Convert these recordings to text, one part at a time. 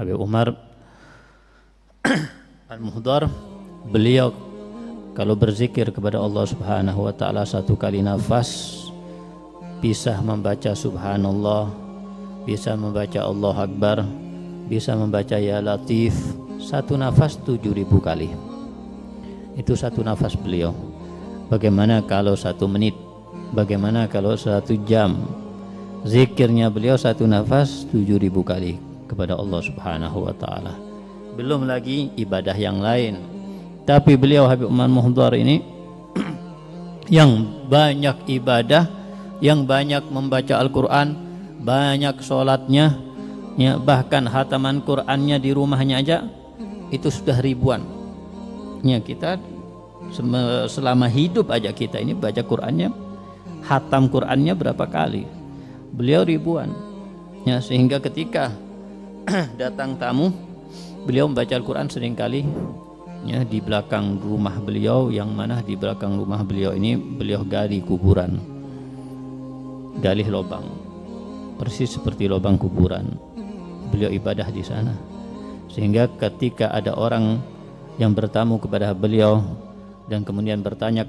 Habib Umar Al-Muhdar, beliau kalau berzikir kepada Allah Subhanahu wa taala 1 kali nafas bisa membaca subhanallah, bisa membaca Allah Akbar, bisa membaca ya Latif, 1 nafas 7.000 kali. Itu 1 nafas beliau. Bagaimana kalau 1 menit? Bagaimana kalau 1 jam? Zikirnya beliau 1 nafas 7.000 kali kepada Allah Subhanahu wa taala. Belum lagi ibadah yang lain. Tapi beliau Habib Umar Muhdar ini yang banyak ibadah, yang banyak membaca Al-Quran, banyak sholatnya, ya, bahkan hataman Qurannya di rumahnya aja itu sudah ribuan. Ya, kita selama hidup aja kita ini baca Qurannya, hatam Qurannya berapa kali? Beliau ribuan. Ya, sehingga ketika datang tamu, beliau membaca Al-Quran seringkali, ya, di belakang rumah beliau, yang mana di belakang rumah beliau ini beliau gali kuburan, gali lubang persis seperti lubang kuburan. Beliau ibadah di sana, sehingga ketika ada orang yang bertamu kepada beliau dan kemudian bertanya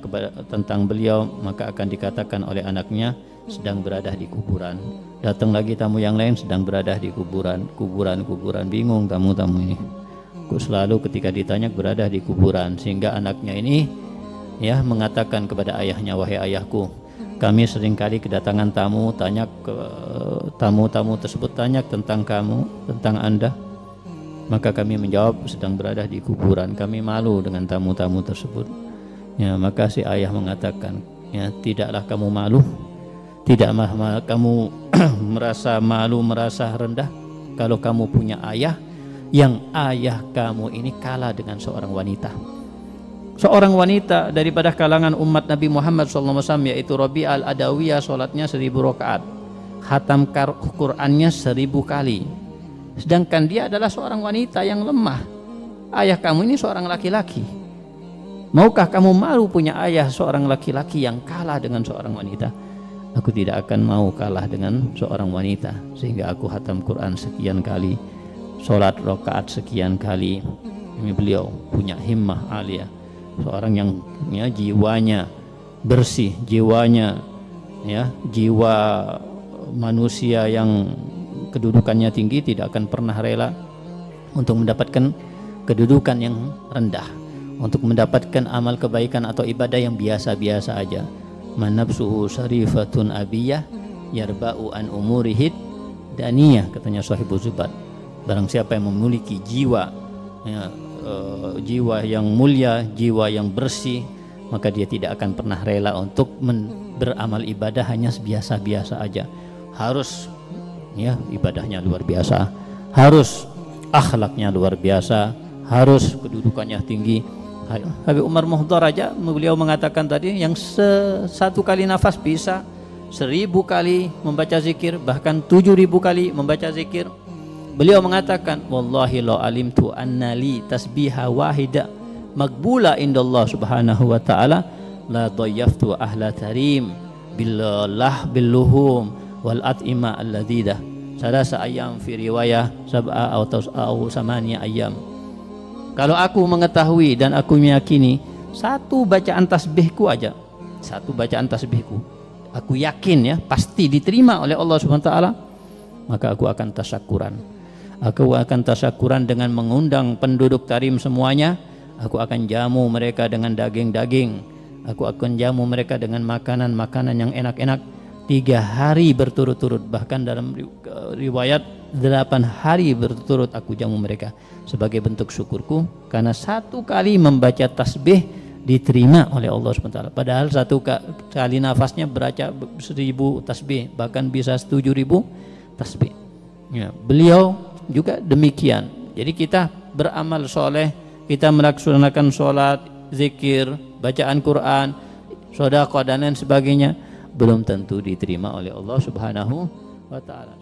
tentang beliau, maka akan dikatakan oleh anaknya sedang berada di kuburan. Datang lagi tamu yang lain sedang berada di kuburan. Bingung tamu-tamu ini kok selalu ketika ditanya berada di kuburan, sehingga anaknya ini, ya, mengatakan kepada ayahnya, wahai ayahku, kami seringkali kedatangan tamu, tanya ke tamu-tamu tersebut, tanya tentang kamu, tentang anda, maka kami menjawab sedang berada di kuburan. Kami malu dengan tamu-tamu tersebut. Ya, maka si ayah mengatakan, ya, tidaklah kamu malu, tidak kamu merasa malu, merasa rendah kalau kamu punya ayah yang ayah kamu ini kalah dengan seorang wanita. Seorang wanita daripada kalangan umat Nabi Muhammad SAW, yaitu Rabi'ah Al-Adawiyah, sholatnya 1000 rakaat, khatam Qur'annya 1000 kali. Sedangkan dia adalah seorang wanita yang lemah. Ayah kamu ini seorang laki-laki. Maukah kamu malu punya ayah seorang laki-laki yang kalah dengan seorang wanita? Aku tidak akan mau kalah dengan seorang wanita, sehingga aku khatam Quran sekian kali, sholat rakaat sekian kali. Ini beliau punya himmah aliyah, seorang yang, ya, jiwanya bersih, jiwanya, ya, jiwa manusia yang kedudukannya tinggi, tidak akan pernah rela untuk mendapatkan kedudukan yang rendah, untuk mendapatkan amal kebaikan atau ibadah yang biasa-biasa aja. Man nafsuhu syarifatun abiyah yarba'u an umurihid daniyah, katanya Sahibul Zubat. Barang siapa yang memiliki jiwa, ya, jiwa yang mulia, jiwa yang bersih, maka dia tidak akan pernah rela untuk beramal ibadah hanya biasa-biasa aja. Harus, ya, ibadahnya luar biasa, harus akhlaknya luar biasa, harus kedudukannya tinggi. Habib Umar Muhdar aja beliau mengatakan tadi, yang 1 kali nafas bisa 1000 kali membaca zikir, bahkan 7000 kali membaca zikir. Beliau mengatakan, wallahi la alimtu anna li tasbiha wahida maqbula indallah subhanahu wa ta'ala la dayyaftu ahla tarim billah billuhum wal at'ima alladhidah salasa ayyam fi riwayah sab'a atau samania ayyam. Kalau aku mengetahui dan aku meyakini 1 bacaan tasbihku aja, 1 bacaan tasbihku, aku yakin, ya, pasti diterima oleh Allah Subhanahu wa taala, maka aku akan tasyakuran. Aku akan tasyakuran dengan mengundang penduduk Tarim semuanya. Aku akan jamu mereka dengan daging-daging. Aku akan jamu mereka dengan makanan-makanan yang enak-enak 3 hari berturut-turut. Bahkan dalam riwayat 8 hari berturut-turut aku jamu mereka sebagai bentuk syukurku, karena 1 kali membaca tasbih diterima oleh Allah SWT. Padahal 1 kali nafasnya baca 1000 tasbih, bahkan bisa 7000 tasbih. Ya, beliau juga demikian. Jadi kita beramal soleh, kita melaksanakan sholat, zikir, bacaan Quran, sedekah dan lain sebagainya, belum tentu diterima oleh Allah Subhanahu wa ta'ala.